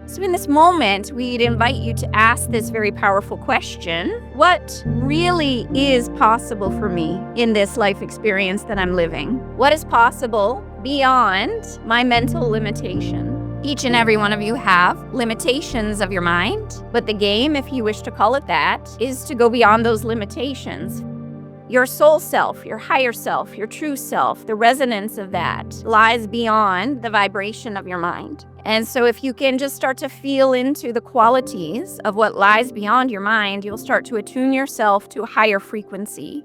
So in this moment, we'd invite you to ask this very powerful question: what really is possible for me in this life experience that I'm living? What is possible beyond my mental limitation? Each and every one of you have limitations of your mind, but the game, if you wish to call it that, is to go beyond those limitations. Your soul self, your higher self, your true self, the resonance of that lies beyond the vibration of your mind. And so if you can just start to feel into the qualities of what lies beyond your mind, you'll start to attune yourself to a higher frequency.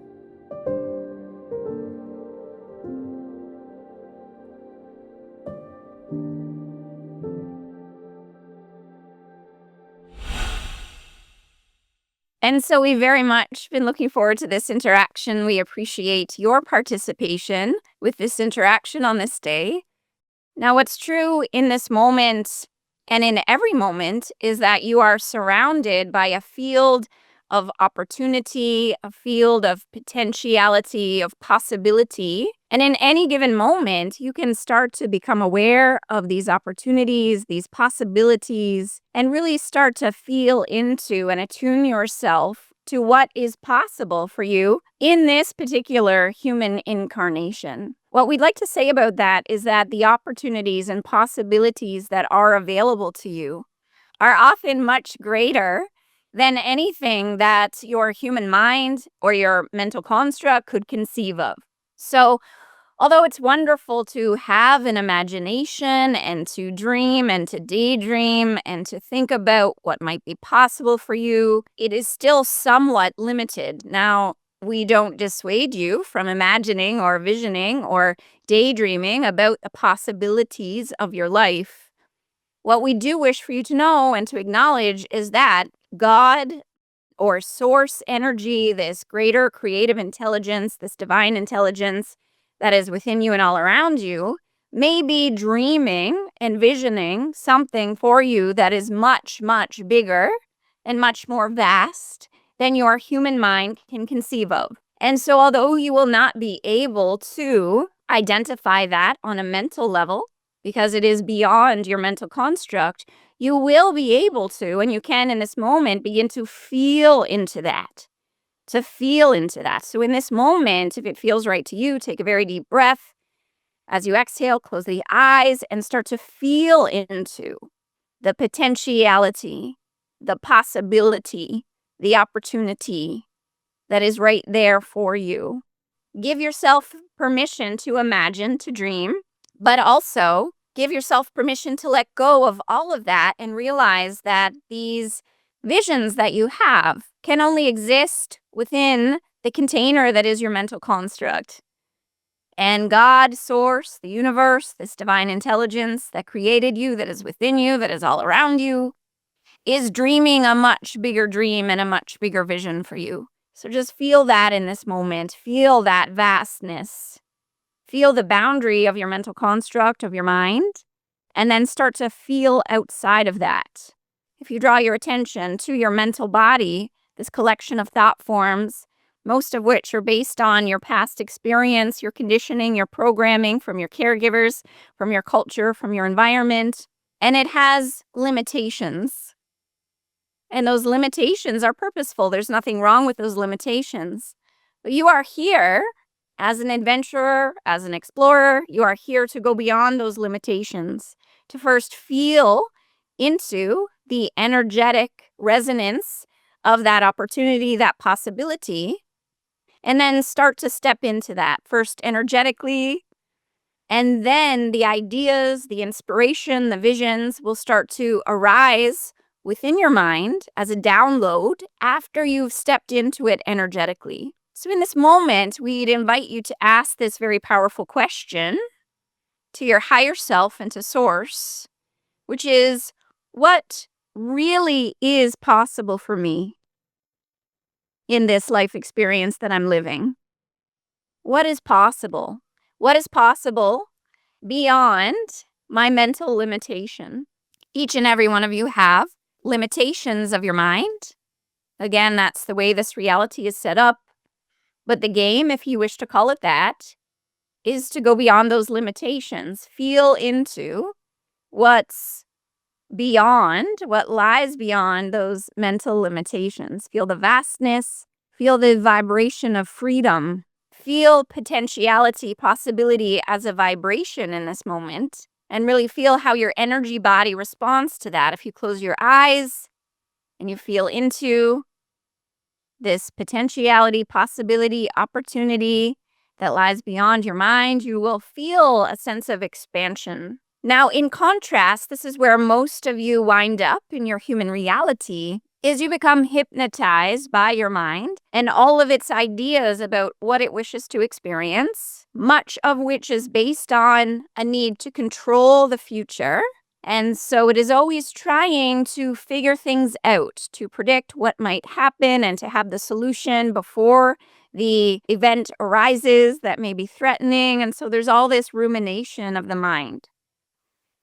And so we've very much been looking forward to this interaction. We appreciate your participation with this interaction on this day. Now, what's true in this moment and in every moment is that you are surrounded by a field of opportunity, a field of potentiality, of possibility. And in any given moment, you can start to become aware of these opportunities, these possibilities, and really start to feel into and attune yourself to what is possible for you in this particular human incarnation. What we'd like to say about that is that the opportunities and possibilities that are available to you are often much greater than anything that your human mind or your mental construct could conceive of. So, although it's wonderful to have an imagination and to dream and to daydream and to think about what might be possible for you, it is still somewhat limited. Now, we don't dissuade you from imagining or visioning or daydreaming about the possibilities of your life. What we do wish for you to know and to acknowledge is that God or source energy, this greater creative intelligence, this divine intelligence that is within you and all around you, may be dreaming, envisioning something for you that is much, much bigger and much more vast than your human mind can conceive of. And so although you will not be able to identify that on a mental level, because it is beyond your mental construct, you will be able to, and you can in this moment, begin to feel into that. To feel into that. So in this moment, if it feels right to you, take a very deep breath. As you exhale, close the eyes and start to feel into the potentiality, the possibility, the opportunity that is right there for you. Give yourself permission to imagine, to dream, but also give yourself permission to let go of all of that and realize that these visions that you have can only exist within the container that is your mental construct. And God, source, the universe, this divine intelligence that created you, that is within you, that is all around you, is dreaming a much bigger dream and a much bigger vision for you. So just feel that in this moment. Feel that vastness. Feel the boundary of your mental construct, of your mind, and then start to feel outside of that. If you draw your attention to your mental body, this collection of thought forms, most of which are based on your past experience, your conditioning, your programming from your caregivers, from your culture, from your environment, and it has limitations. And those limitations are purposeful. There's nothing wrong with those limitations. But you are here as an adventurer, as an explorer. You are here to go beyond those limitations, to first feel into the energetic resonance of that opportunity, that possibility, and then start to step into that, first energetically, and then the ideas, the inspiration, the visions will start to arise within your mind as a download after you've stepped into it energetically. So in this moment, we'd invite you to ask this very powerful question to your higher self and to source, which is, what really is possible for me in this life experience that I'm living? What is possible? What is possible beyond my mental limitation? Each and every one of you have limitations of your mind. Again, that's the way this reality is set up. But the game, if you wish to call it that, is to go beyond those limitations. Feel into what's beyond, what lies beyond those mental limitations. Feel the vastness, feel the vibration of freedom, feel potentiality, possibility as a vibration in this moment, and really feel how your energy body responds to that. If you close your eyes and you feel into this potentiality, possibility, opportunity that lies beyond your mind, you will feel a sense of expansion. Now, in contrast, this is where most of you wind up in your human reality, is you become hypnotized by your mind and all of its ideas about what it wishes to experience, much of which is based on a need to control the future. And so it is always trying to figure things out, to predict what might happen and to have the solution before the event arises that may be threatening. And so there's all this rumination of the mind.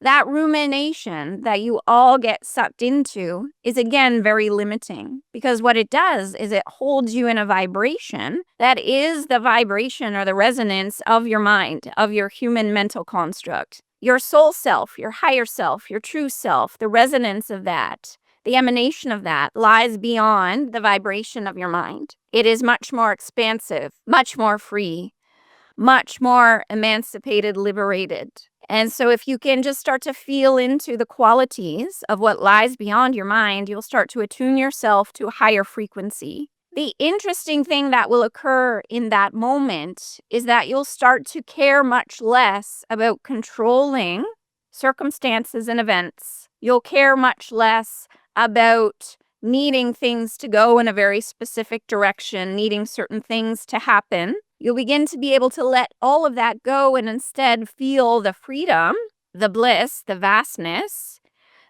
That rumination that you all get sucked into is, again, very limiting, because what it does is it holds you in a vibration that is the vibration or the resonance of your mind, of your human mental construct. Your soul self, your higher self, your true self, the resonance of that, the emanation of that lies beyond the vibration of your mind. It is much more expansive, much more free, much more emancipated, liberated. And so if you can just start to feel into the qualities of what lies beyond your mind, you'll start to attune yourself to a higher frequency. The interesting thing that will occur in that moment is that you'll start to care much less about controlling circumstances and events. You'll care much less about needing things to go in a very specific direction, needing certain things to happen. You'll begin to be able to let all of that go and instead feel the freedom, the bliss, the vastness,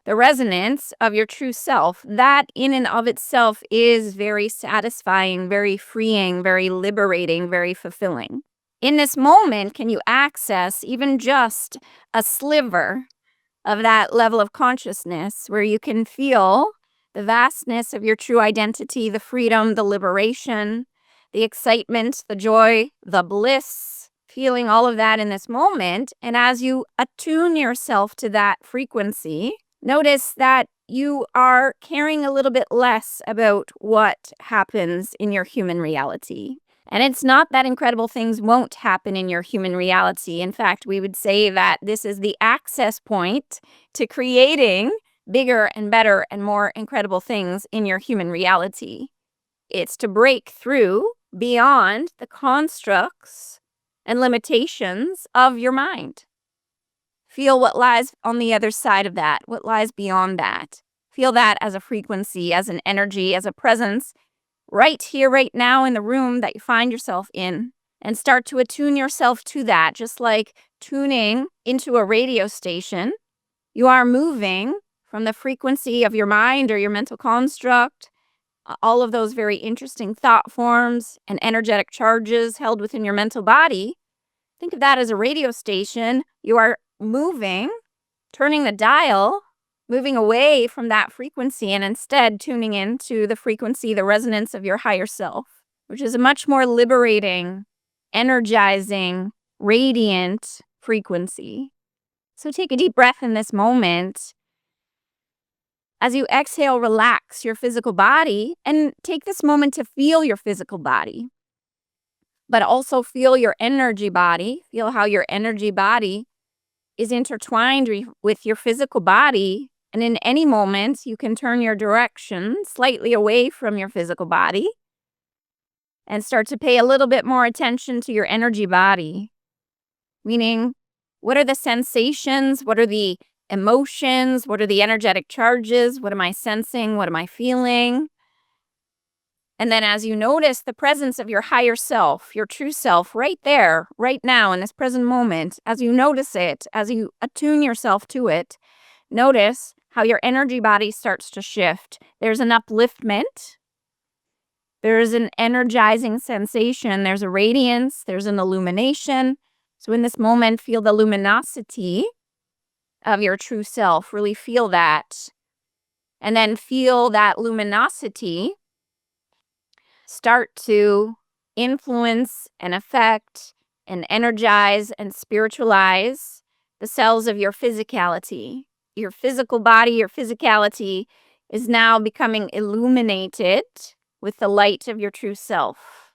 the resonance of your true self. That in and of itself is very satisfying, very freeing, very liberating, very fulfilling. In this moment, can you access even just a sliver of that level of consciousness where you can feel the vastness of your true identity, the freedom, the liberation, the excitement, the joy, the bliss, feeling all of that in this moment. And as you attune yourself to that frequency, notice that you are caring a little bit less about what happens in your human reality. And it's not that incredible things won't happen in your human reality. In fact, we would say that this is the access point to creating bigger and better and more incredible things in your human reality. It's to break through beyond the constructs and limitations of your mind. Feel what lies on the other side of that, what lies beyond that. Feel that as a frequency, as an energy, as a presence, right here, right now in the room that you find yourself in, and start to attune yourself to that, just like tuning into a radio station. You are moving from the frequency of your mind or your mental construct, all of those very interesting thought forms and energetic charges held within your mental body. Think of that as a radio station. You are moving, turning the dial, moving away from that frequency and instead tuning into the frequency, the resonance of your higher self, which is a much more liberating, energizing, radiant frequency. So take a deep breath in this moment. As you exhale, relax your physical body and take this moment to feel your physical body, but also feel your energy body. Feel how your energy body is intertwined with your physical body. And in any moment, you can turn your direction slightly away from your physical body and start to pay a little bit more attention to your energy body. Meaning, what are the sensations? What are the emotions? What are the energetic charges? What am I sensing? What am I feeling? And then as you notice the presence of your higher self, your true self, right there, right now in this present moment, as you notice it, as you attune yourself to it, notice how your energy body starts to shift. There's an upliftment. There's an energizing sensation. There's a radiance. There's an illumination. So in this moment, feel the luminosity of your true self. Really feel that. And then feel that luminosity start to influence and affect and energize and spiritualize the cells of your physicality. your physical body, your physicality is now becoming illuminated with the light of your true self.